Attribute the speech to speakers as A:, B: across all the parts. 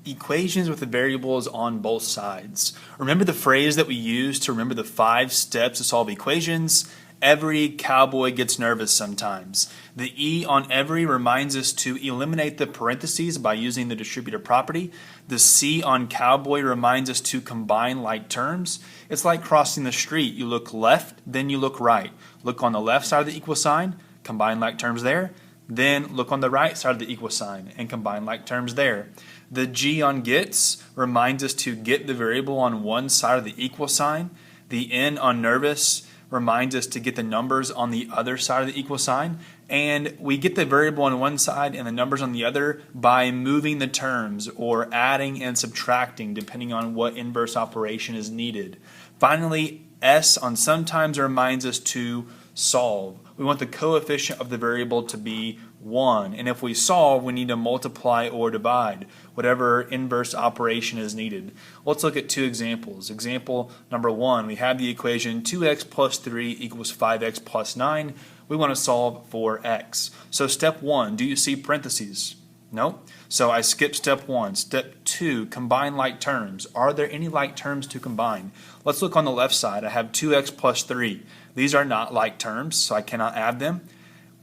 A: equations with the variables on both sides. Remember the phrase that we use to remember the 5 steps to solve equations? Every cowboy gets nervous sometimes. The E on every reminds us to eliminate the parentheses by using the distributive property. The C on cowboy reminds us to combine like terms. It's like crossing the street. You look left, then you look right. Look on the left side of the equal sign, combine like terms there. Then look on the right side of the equal sign and combine like terms there. The G on gets reminds us to get the variable on one side of the equal sign. The N on nervous reminds us to get the numbers on the other side of the equal sign. And we get the variable on one side and the numbers on the other by moving the terms or adding and subtracting depending on what inverse operation is needed. Finally, S on sometimes reminds us to solve. We want the coefficient of the variable to be 1. And if we solve, we need to multiply or divide, whatever inverse operation is needed. Let's look at 2 examples. Example number 1, we have the equation 2x plus 3 equals 5x plus 9. We want to solve for x. So step 1, do you see parentheses? No. So I skip step 1. Step 2, combine like terms. Are there any like terms to combine? Let's look on the left side. I have 2x plus 3. These are not like terms, so I cannot add them.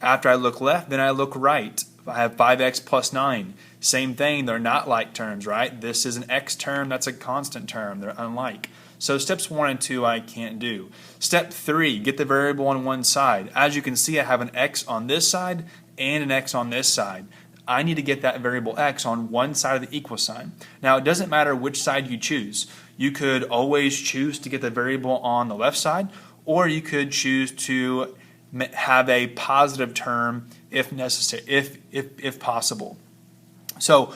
A: After I look left, then I look right. I have 5x plus 9. Same thing, they're not like terms, right? This is an x term, that's a constant term. They're unlike. So steps 1 and 2 I can't do. Step 3, get the variable on one side. As you can see, I have an x on this side and an x on this side. I need to get that variable x on one side of the equal sign. Now, it doesn't matter which side you choose. You could always choose to get the variable on the left side, or you could choose to have a positive term if necessary, if possible. So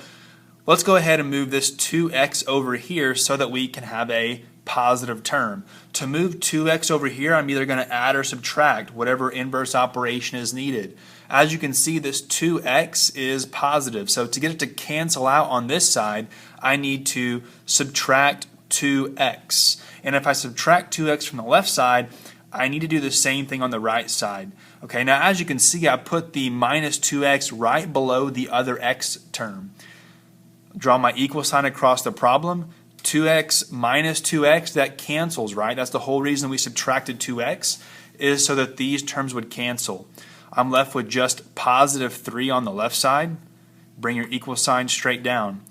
A: let's go ahead and move this 2x over here so that we can have a positive term. To move 2x over here, I'm either going to add or subtract whatever inverse operation is needed. As you can see, this 2x is positive. So to get it to cancel out on this side, I need to subtract 2x. And if I subtract 2x from the left side, I need to do the same thing on the right side. Okay, now as you can see, I put the minus 2x right below the other x term. Draw my equal sign across the problem. 2x minus 2x, that cancels, right? That's the whole reason we subtracted 2x, is so that these terms would cancel. I'm left with just positive 3 on the left side. Bring your equal sign straight down.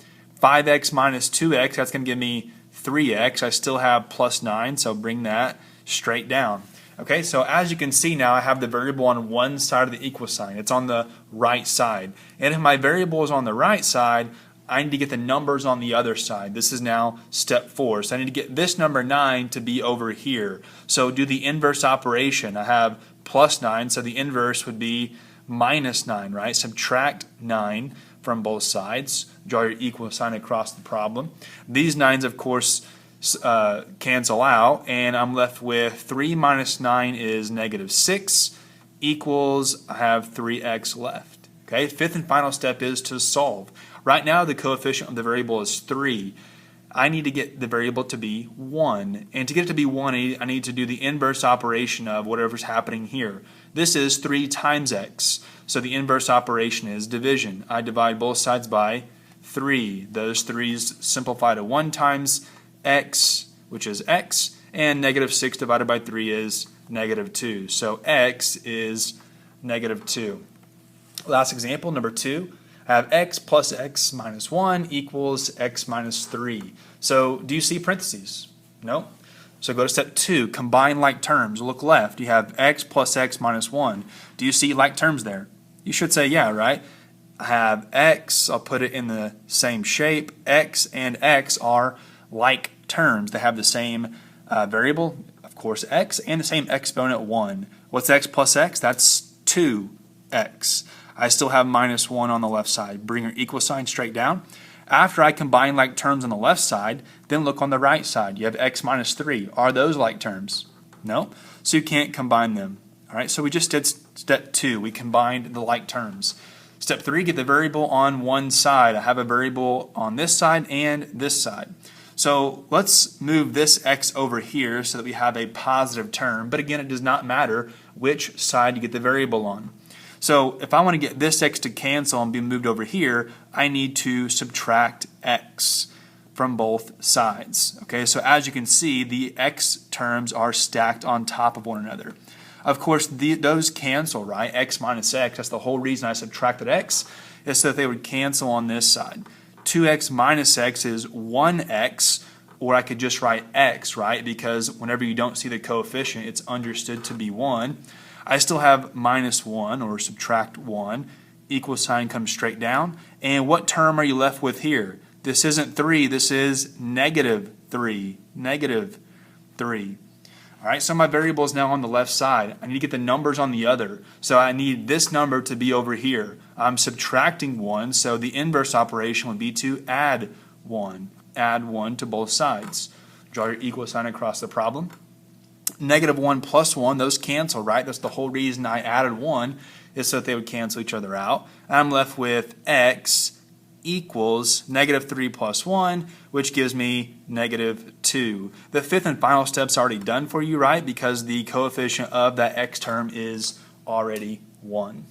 A: 5x minus 2x, that's going to give me 3x. I still have plus 9, so bring that straight down. Okay, so as you can see now, I have the variable on one side of the equal sign. It's on the right side. And if my variable is on the right side, I need to get the numbers on the other side. This is now step 4. So I need to get this number 9 to be over here. So do the inverse operation. I have plus 9, so the inverse would be minus 9, right? Subtract 9 from both sides. Draw your equal sign across the problem. These 9s, of course, cancel out, and I'm left with 3 minus 9 is negative 6 equals, I have 3x left. Okay, 5th and final step is to solve. Right now the coefficient of the variable is 3. I need to get the variable to be 1, and to get it to be 1 I need to do the inverse operation of whatever's happening here. This is 3 times x, so the inverse operation is division. I divide both sides by 3. Those 3's simplify to 1 times x, which is x, and negative 6 divided by 3 is negative 2. So x is negative 2. Last example, number 2. I have x plus x minus 1 equals x minus 3. So do you see parentheses? No. So go to step 2, combine like terms. Look left. You have x plus x minus 1. Do you see like terms there? You should say yeah, right? I have x, I'll put it in the same shape. X and x are like terms. They have the same variable, of course, x, and the same exponent 1. What's x plus x? That's 2x. I still have minus 1 on the left side. Bring your equal sign straight down. After I combine like terms on the left side, then look on the right side. You have x minus 3. Are those like terms? No. So you can't combine them. All right, so we just did step 2. We combined the like terms. Step 3, get the variable on one side. I have a variable on this side and this side. So let's move this x over here so that we have a positive term. But again, it does not matter which side you get the variable on. So if I want to get this x to cancel and be moved over here, I need to subtract x from both sides. Okay, so as you can see, the x terms are stacked on top of one another. Of course, those cancel, right? X minus x, that's the whole reason I subtracted x, is so that they would cancel on this side. 2x minus x is 1x, or I could just write x, right? Because whenever you don't see the coefficient, it's understood to be 1. I still have minus 1, or subtract 1. Equal sign comes straight down. And what term are you left with here? This isn't 3, this is negative 3. Negative 3. All right, so my variable is now on the left side. I need to get the numbers on the other. So I need this number to be over here. I'm subtracting 1, so the inverse operation would be to add 1. Add 1 to both sides. Draw your equal sign across the problem. Negative 1 plus 1, those cancel, right? That's the whole reason I added 1, is so that they would cancel each other out. I'm left with x equals negative 3 plus 1, which gives me negative 2. The fifth and final step's already done for you, right? Because the coefficient of that x term is already 1.